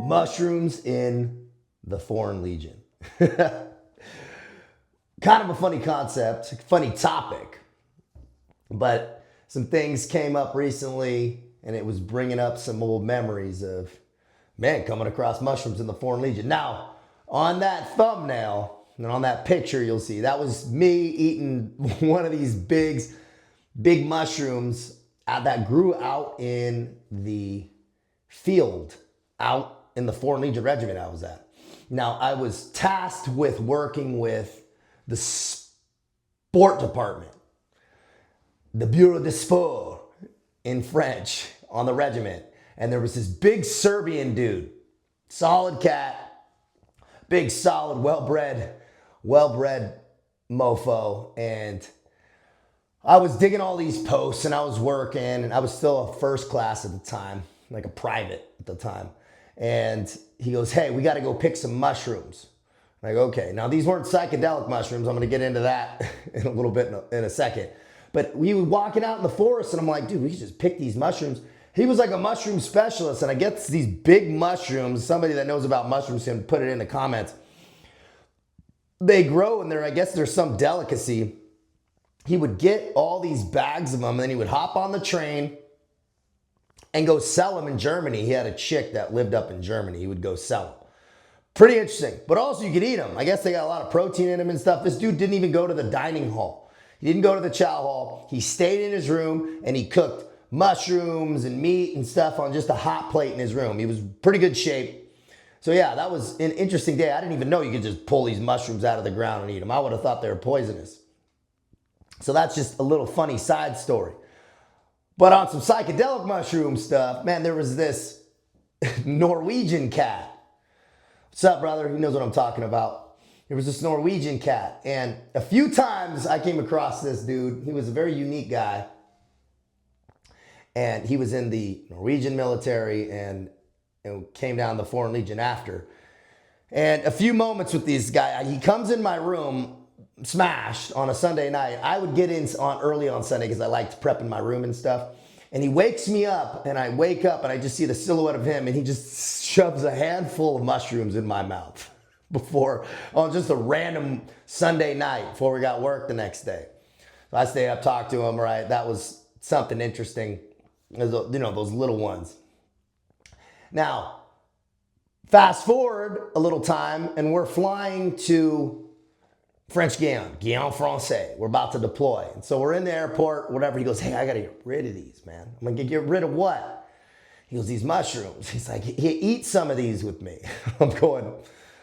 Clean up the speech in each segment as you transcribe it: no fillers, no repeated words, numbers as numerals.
Mushrooms in the Foreign Legion. Kind of a funny concept, funny topic, but some things came up recently and it was bringing up some old memories of, man, coming across mushrooms in the Foreign Legion. Now, on that thumbnail and on that picture you'll see, that was me eating one of these big mushrooms that grew out in the field, out in the Foreign Legion regiment I was at. Now, I was tasked with working with the sport department, the Bureau de Sport in French, on the regiment. And there was this big Serbian dude, solid cat, big, solid, well-bred mofo. And I was digging all these posts and I was working, and I was still a first class at the time, like a private at the time. And he goes, hey, we got to go pick some mushrooms. And I go, okay. Now, these weren't psychedelic mushrooms. I'm going to get into that in a little bit in a second. But we were walking out in the forest, and I'm like, dude, we should just pick these mushrooms. He was like a mushroom specialist, and I get these big mushrooms. Somebody that knows about mushrooms can put it in the comments. They grow, and I guess there's some delicacy. He would get all these bags of them, and then he would hop on the train and go sell them in Germany. He had a chick that lived up in Germany. He would go sell them. Pretty interesting. But also you could eat them. I guess they got a lot of protein in them and stuff. This dude didn't even go to the dining hall. He didn't go to the chow hall. He stayed in his room and he cooked mushrooms and meat and stuff on just a hot plate in his room. He was pretty good shape. So yeah, that was an interesting day. I didn't even know you could just pull these mushrooms out of the ground and eat them. I would have thought they were poisonous. So that's just a little funny side story. But on some psychedelic mushroom stuff, man, there was this Norwegian cat. What's up, brother? He knows what I'm talking about. There was this Norwegian cat. And a few times I came across this dude. He was a very unique guy. And he was in the Norwegian military and came down the Foreign Legion after. And a few moments with this guy. He comes in my room smashed on a Sunday night. I would get in early on Sunday because I liked prepping my room and stuff. And he wakes me up, and I wake up and I just see the silhouette of him, and he just shoves a handful of mushrooms in my mouth on just a random Sunday night before we got work the next day. So I stay up, talk to him, right? That was something interesting. You know, those little ones. Now, fast forward a little time, and we're flying to French Guiana Francais. We're about to deploy. And so we're in the airport, whatever. He goes, hey, I got to get rid of these, man. I'm going to get rid of what? He goes, these mushrooms. He's like, eat some of these with me. I'm going,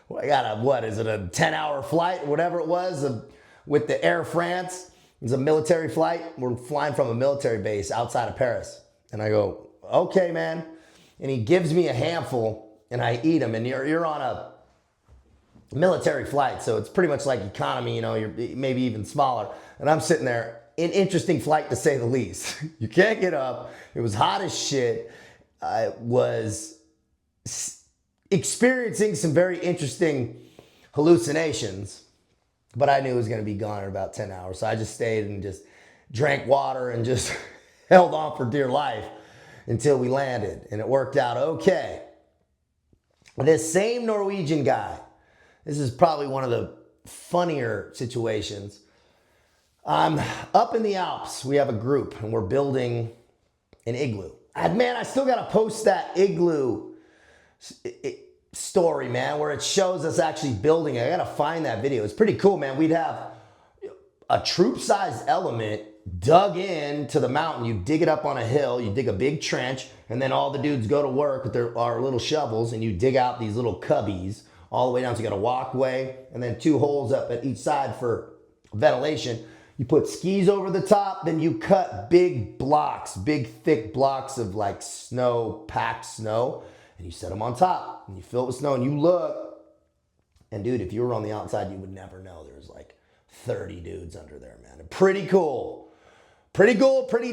well, I got what is it, a 10-hour flight, whatever it was, with the Air France. It's a military flight. We're flying from a military base outside of Paris. And I go, okay, man. And he gives me a handful, and I eat them. And you're on a military flight, so it's pretty much like economy, you know, you're maybe even smaller. And I'm sitting there, an interesting flight to say the least. You can't get up. It was hot as shit. I was experiencing some very interesting hallucinations, but I knew it was going to be gone in about 10 hours. So I just stayed and just drank water and just held on for dear life until we landed, and it worked out okay. This same Norwegian guy, this is probably one of the funnier situations. I'm up in the Alps. We have a group, and we're building an igloo. I still got to post that igloo story, man, where it shows us actually building it. I got to find that video. It's pretty cool, man. We'd have a troop-sized element dug into the mountain. You dig it up on a hill. You dig a big trench, and then all the dudes go to work with our little shovels, and you dig out these little cubbies all the way down. So you got a walkway and then 2 holes up at each side for ventilation. You put skis over the top, then you cut big thick blocks of like snow, packed snow, and you set them on top and you fill it with snow and you look. And dude, if you were on the outside, you would never know there's like 30 dudes under there, man. Pretty cool, pretty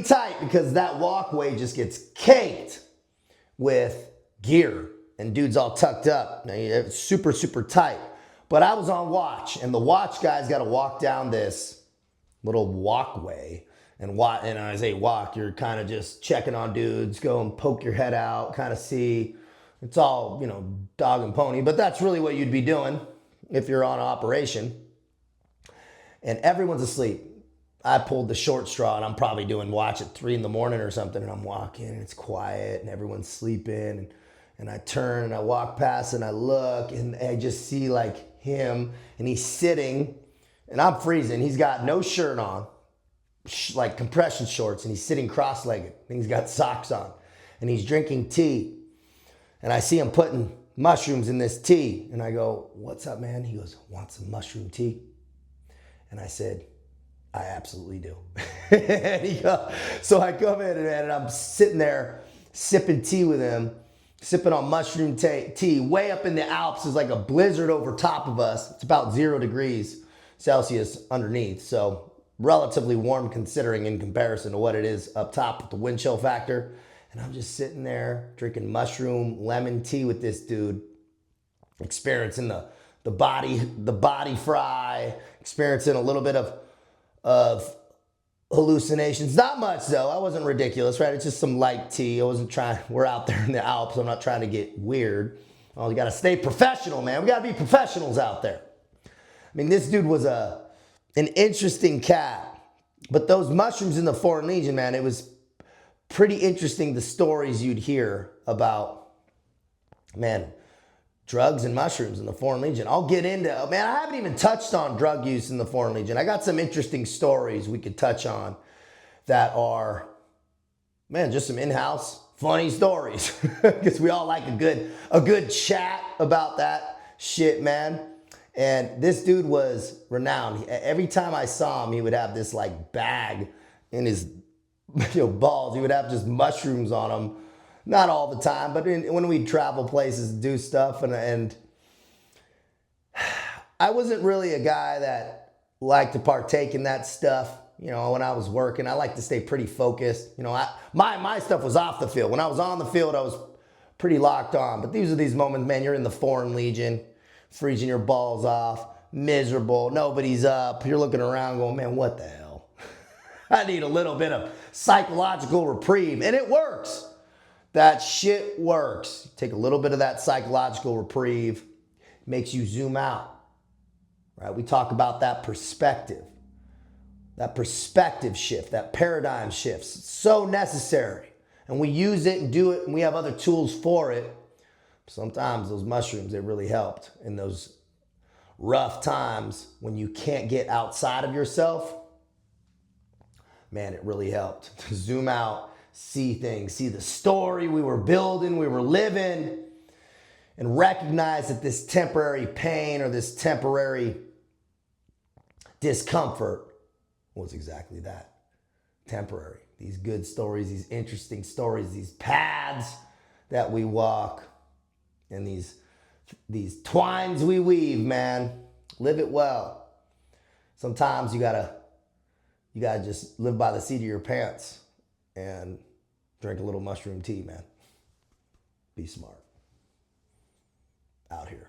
tight, because that walkway just gets caked with gear. And dude's all tucked up. It's super tight. But I was on watch, and the watch guy's got to walk down this little walkway. And I say walk, you're kind of just checking on dudes, go and poke your head out, kind of see, It's all, you know, dog and pony, but that's really what you'd be doing if you're on operation. And everyone's asleep. I pulled the short straw, and I'm probably doing watch at 3 a.m. or something, and I'm walking and it's quiet and everyone's sleeping, and I turn and I walk past and I look and I just see like him, and he's sitting, and I'm freezing. He's got no shirt on, like compression shorts, and he's sitting cross-legged, and he's got socks on, and he's drinking tea, and I see him putting mushrooms in this tea, and I go, "What's up, man?" He goes, "Want some mushroom tea?" And I said, "I absolutely do." So I come in, and I'm sitting there sipping tea with him, sipping on mushroom tea. Way up in the Alps is like a blizzard over top of us. It's about 0 degrees Celsius underneath. So relatively warm considering in comparison to what it is up top with the wind chill factor. And I'm just sitting there drinking mushroom lemon tea with this dude, experiencing the body fry, experiencing a little bit of hallucinations. Not much though. I wasn't ridiculous, right? It's just some light tea. I wasn't trying. We're out there in the Alps. I'm not trying to get weird. Oh, you got to stay professional, man. We got to be professionals out there. I mean, this dude was an interesting cat. But those mushrooms in the Foreign Legion, man, it was pretty interesting, the stories you'd hear about, man, drugs and mushrooms in the Foreign Legion. I'll get into, man, I haven't even touched on drug use in the Foreign Legion. I got some interesting stories we could touch on that are, man, just some in-house funny stories. Because we all like a good chat about that shit, man. And this dude was renowned. Every time I saw him, he would have this like bag in his balls. He would have just mushrooms on him. Not all the time, but when we'd travel places, do stuff, and I wasn't really a guy that liked to partake in that stuff. You know, when I was working, I like to stay pretty focused. You know, my stuff was off the field. When I was on the field, I was pretty locked on. But these are these moments, man, you're in the Foreign Legion, freezing your balls off, miserable, nobody's up. You're looking around going, man, what the hell? I need a little bit of psychological reprieve, and it works. That shit works. Take a little bit of that psychological reprieve, makes you zoom out, right? We talk about that perspective shift, that paradigm shift. It's so necessary. And we use it and do it, and we have other tools for it. Sometimes those mushrooms, they really helped in those rough times when you can't get outside of yourself. Man, it really helped to zoom out, see things, see the story we were building, we were living, and recognize that this temporary pain or this temporary discomfort was exactly that, temporary. These good stories, these interesting stories, these paths that we walk, and these twines we weave, man. Live it well. Sometimes you gotta just live by the seat of your pants and drink a little mushroom tea, man. Be smart. Out here.